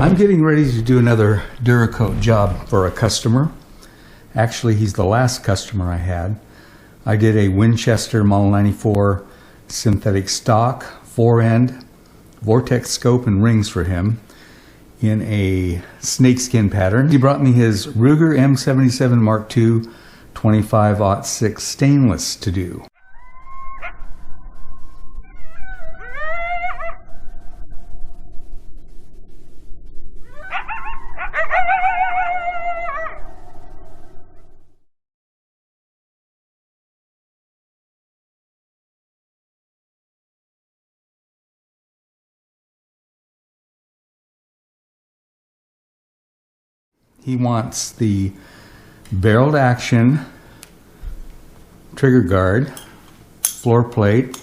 I'm getting ready to do another DuraCoat job for a customer. Actually, he's the last customer I had. I did a Winchester Model 94 synthetic stock 4-end vortex scope and rings for him in a snakeskin pattern. He brought me his Ruger M77 Mark II 25-06 stainless to do. He wants the barreled action trigger guard, floor plate,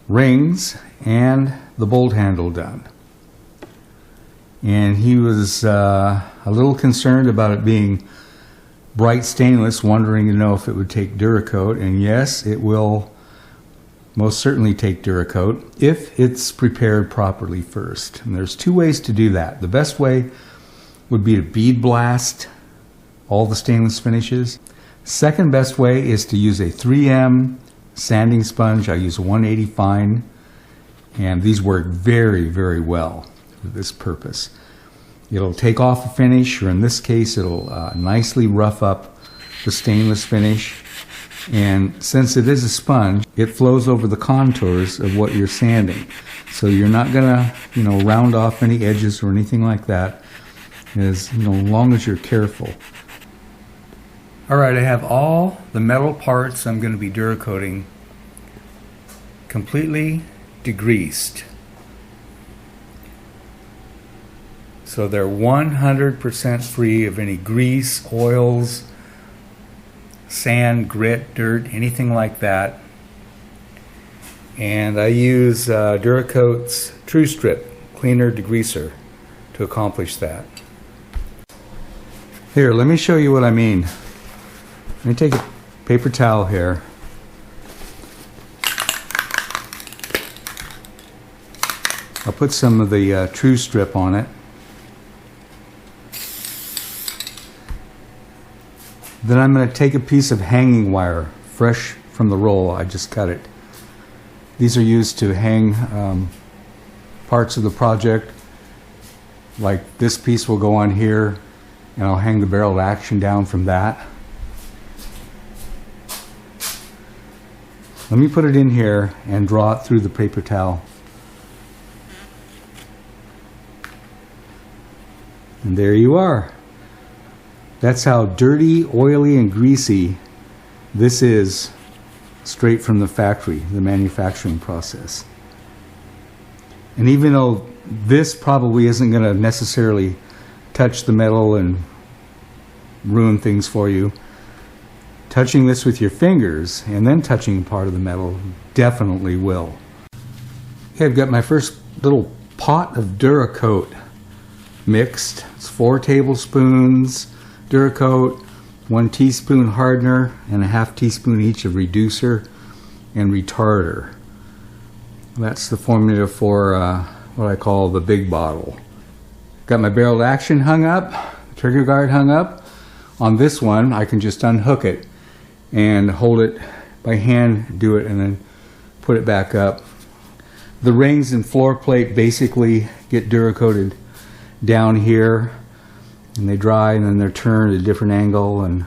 rings, and the bolt handle done. And he was a little concerned about it being bright stainless, wondering to know if it would take DuraCoat. And yes, it will most certainly take DuraCoat if it's prepared properly first. And there's two ways to do that. The best way would be to bead blast all the stainless finishes. Second best way is to use a 3M sanding sponge. I use a 180 fine, and these work very, very well for this purpose. It'll take off a finish, or in this case, it'll nicely rough up the stainless finish. And since it is a sponge, it flows over the contours of what you're sanding. So you're not gonna, round off any edges or anything like that. As long as you're careful. Alright, I have all the metal parts I'm going to be DuraCoating completely degreased. So they're 100% free of any grease, oils, sand, grit, dirt, anything like that. And I use DuraCoat's True Strip Cleaner Degreaser to accomplish that. Here, let me show you what I mean. Let me take a paper towel here. I'll put some of the True Strip on it. Then I'm going to take a piece of hanging wire, fresh from the roll. I just cut it. These are used to hang parts of the project. Like this piece will go on here, and I'll hang the barrel action down from that. Let me put it in here and draw it through the paper towel. And there you are. That's how dirty, oily, and greasy this is straight from the factory, the manufacturing process. And even though this probably isn't going to necessarily touch the metal and ruin things for you, touching this with your fingers and then touching part of the metal definitely will. Okay, I've got my first little pot of DuraCoat mixed. It's 4 tablespoons DuraCoat, 1 teaspoon hardener, and a ½ teaspoon each of reducer and retarder. That's the formula for what I call the big bottle. Got my barreled action hung up, trigger guard hung up. On this one, I can just unhook it and hold it by hand, do it, and then put it back up. The rings and floor plate basically get DuraCoated down here, and they dry, and then they're turned at a different angle and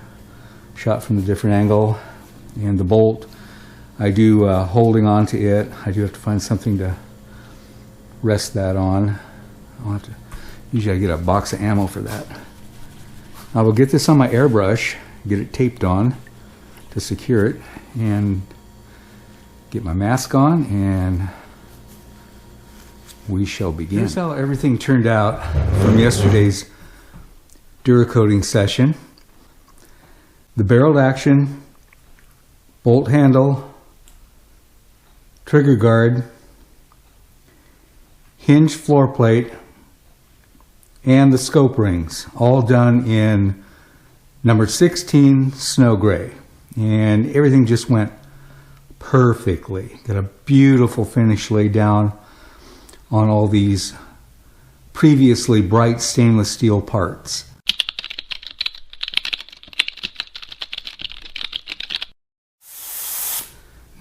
shot from a different angle. And the bolt, I do holding on to it. I do have to find something to rest that on. I'll have to. Usually I get a box of ammo for that. I will get this on my airbrush, get it taped on to secure it, and get my mask on, and we shall begin. Here's how everything turned out from yesterday's DuraCoating session. The barreled action, bolt handle, trigger guard, hinge floor plate, and the scope rings, all done in number 16 snow gray. And everything just went perfectly. Got a beautiful finish laid down on all these previously bright stainless steel parts.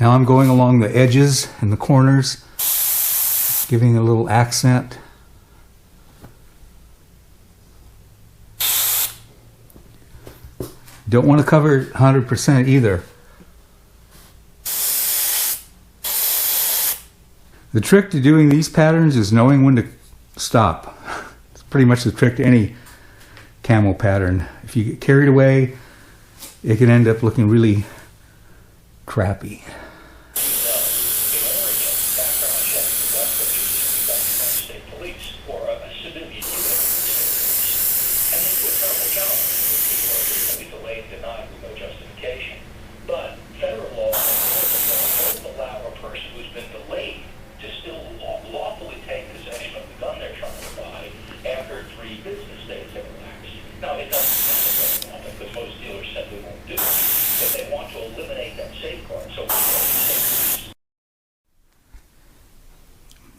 Now I'm going along the edges and the corners, giving a little accent. Don't want to cover it 100% either. The trick to doing these patterns is knowing when to stop. It's pretty much the trick to any camel pattern. If you get carried away, it can end up looking really crappy.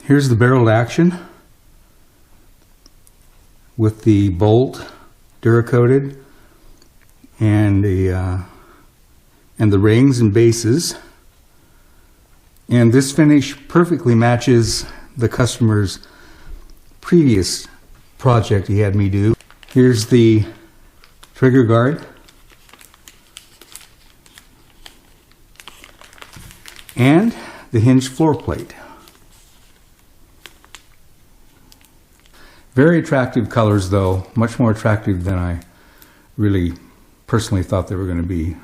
Here's the barreled action with the bolt DuraCoated and the rings and bases. And this finish perfectly matches the customer's previous project he had me do. Here's the trigger guard and the hinged floor plate. Very attractive colors though, much more attractive than I really personally thought they were going to be.